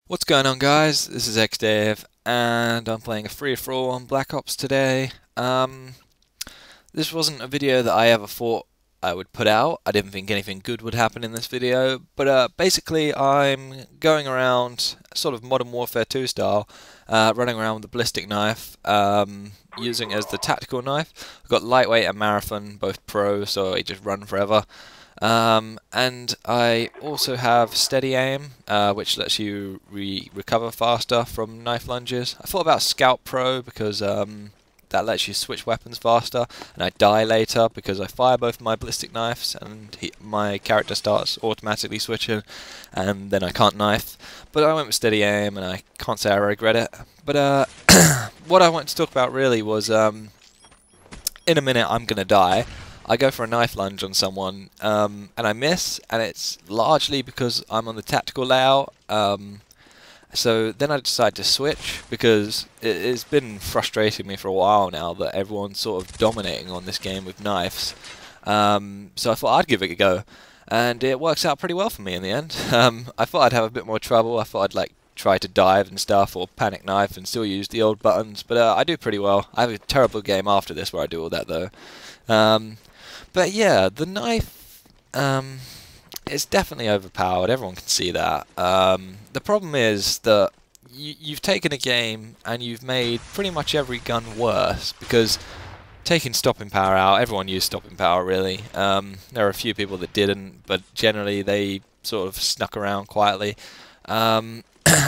What's going on, guys? This is XDave and I'm playing a free-for-all on Black Ops today. This wasn't a video that I ever thought I would put out. I didn't think anything good would happen in this video, but basically I'm going around sort of Modern Warfare 2 style, running around with a Ballistic Knife, using it as the tactical knife. I've got lightweight and marathon, both pro, so I just run forever. And I also have steady aim, which lets you recover faster from knife lunges. I thought about Scout Pro because that lets you switch weapons faster, and I die later because I fire both my ballistic knives and my character starts automatically switching, and then I can't knife. But I went with steady aim, and I can't say I regret it. But what I wanted to talk about really was, in a minute I'm gonna die. I go for a knife lunge on someone, and I miss, and it's largely because I'm on the tactical layout. So then I decide to switch because it's been frustrating me for a while now that everyone's sort of dominating on this game with knives. So I thought I'd give it a go, and it works out pretty well for me in the end. I thought I'd have a bit more trouble. I thought I'd try to dive and stuff, or panic knife and still use the old buttons, but I do pretty well. I have a terrible game after this where I do all that though. But yeah, the knife, it's definitely overpowered, everyone can see that. The problem is that you've taken a game and you've made pretty much every gun worse, because taking stopping power out, everyone used stopping power really. There are a few people that didn't, but generally they sort of snuck around quietly. And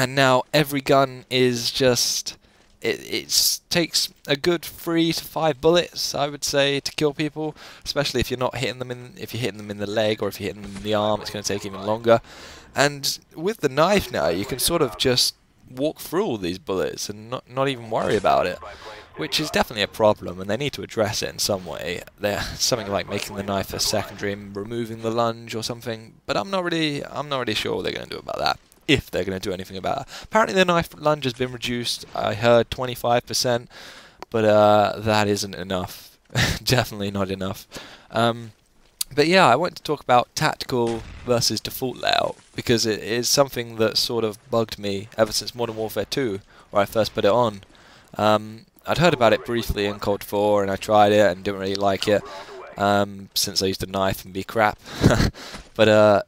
now every gun is just... It takes a good 3 to 5 bullets, I would say, to kill people, especially if you're not hitting them if you're hitting them in the leg, or if you're hitting them in the arm, it's going to take even longer. And with the knife now, you can sort of just walk through all these bullets and not even worry about it, which is definitely a problem, and they need to address it in some way. Something like making the knife a secondary and removing the lunge or something, but I'm not really sure what they're going to do about that, if they're going to do anything about it. Apparently the knife lunge has been reduced, I heard 25%, but that isn't enough. Definitely not enough. But yeah, I want to talk about tactical versus default layout, because it is something that sort of bugged me ever since Modern Warfare 2, where I first put it on. I'd heard about it briefly in Cold 4, and I tried it and didn't really like it, since I used a knife and be crap. But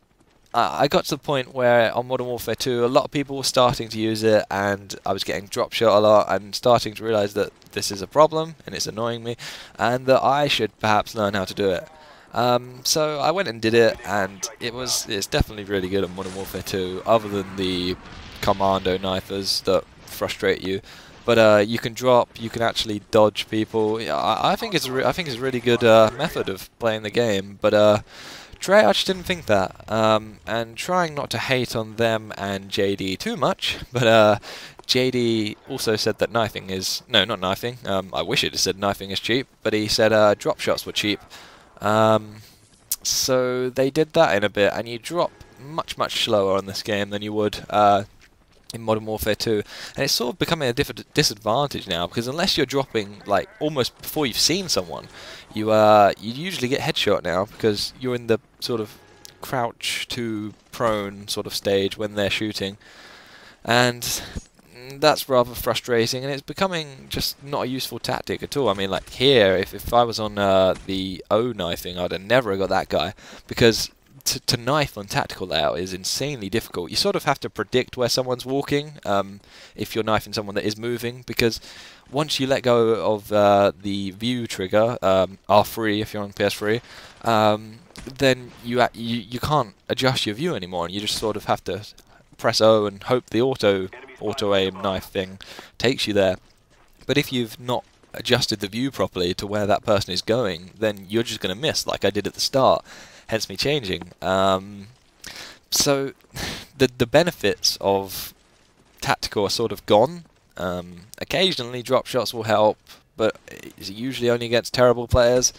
I got to the point where on Modern Warfare 2 a lot of people were starting to use it, and I was getting Dropshot a lot and starting to realise that this is a problem and it's annoying me, and that I should perhaps learn how to do it. So I went and did it, and it's definitely really good on Modern Warfare 2, other than the commando knifers that frustrate you. But you can drop, you can actually dodge people. Yeah, I think it's a really good method of playing the game. But Trey, I just didn't think that, and trying not to hate on them and JD too much, but JD also said that knifing is... No, not knifing, I wish it had said knifing is cheap, but he said Dropshots were cheap. So they did that in a bit, and you drop much slower on this game than you would in Modern Warfare 2, and it's sort of becoming a disadvantage now, because unless you're dropping like almost before you've seen someone, you usually get headshot now, because you're in the sort of crouch to prone sort of stage when they're shooting, and that's rather frustrating, and it's becoming just not a useful tactic at all. I mean, like here, if I was on the O knifing, I'd have never got that guy, because to knife on tactical layout is insanely difficult. You sort of have to predict where someone's walking, if you're knifing someone that is moving, because once you let go of the view trigger, R3 if you're on PS3, then you can't adjust your view anymore, and you just sort of have to press O and hope the auto aim knife thing takes you there. But if you've not adjusted the view properly to where that person is going, then you're just going to miss, like I did at the start. Hence me changing. So the benefits of tactical are sort of gone. Occasionally drop shots will help, but it's usually only against terrible players.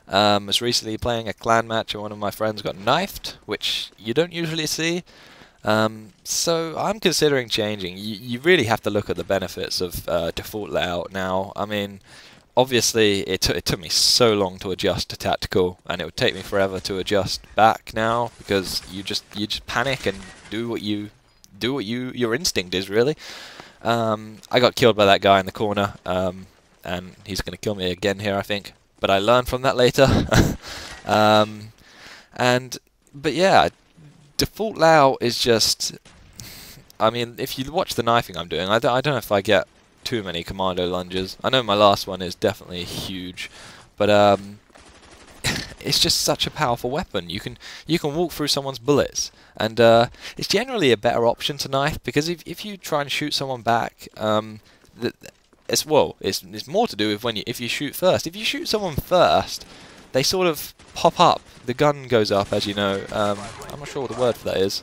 I was recently playing a clan match and one of my friends got knifed, which you don't usually see. So I'm considering changing. You really have to look at the benefits of default layout now. I mean, obviously it took me so long to adjust to tactical, and it would take me forever to adjust back now, because you just panic and do what you do what your instinct is, really. I got killed by that guy in the corner, and he's going to kill me again here, I think. But I learned from that later. But yeah, default Lao is just... I mean, if you watch the knifing I'm doing, I don't know if I get too many commando lunges. I know my last one is definitely huge, but it's just such a powerful weapon. You can walk through someone's bullets, and it's generally a better option to knife, because if you try and shoot someone back, it's more to do with if you shoot first. If you shoot someone first, they sort of pop up. The gun goes up, as you know. I'm not sure what the word for that is.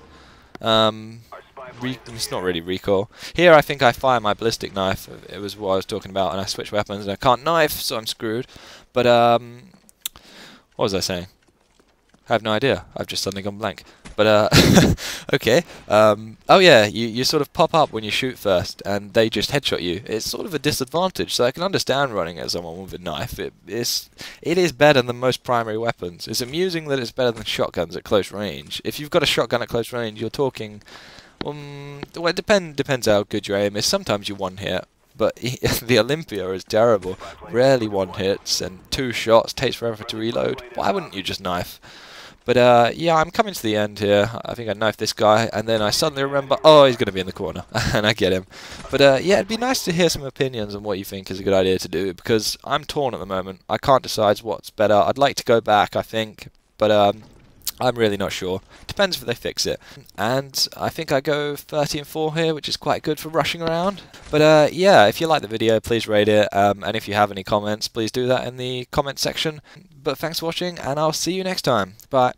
It's not really recoil. Here I think I fire my ballistic knife. It was what I was talking about, and I switch weapons, and I can't knife, so I'm screwed. But what was I saying? I have no idea. I've just suddenly gone blank. But okay. Oh yeah, you sort of pop up when you shoot first, and they just headshot you. It's sort of a disadvantage. So I can understand running at someone with a knife. It is better than most primary weapons. It's amusing that it's better than shotguns at close range. If you've got a shotgun at close range, you're talking. Well, it depends how good your aim is. Sometimes you one hit, but the Olympia is terrible. Rarely one hits, and 2 shots takes forever to reload. Why wouldn't you just knife? But yeah, I'm coming to the end here. I think I knifed this guy, and then I suddenly remember, oh, he's going to be in the corner, and I get him. But yeah, it'd be nice to hear some opinions on what you think is a good idea to do, because I'm torn at the moment. I can't decide what's better. I'd like to go back, I think, but I'm really not sure. Depends if they fix it. And I think I go 30-4 here, which is quite good for rushing around. But yeah, if you like the video, please rate it. And if you have any comments, please do that in the comment section. But thanks for watching, and I'll see you next time. Bye.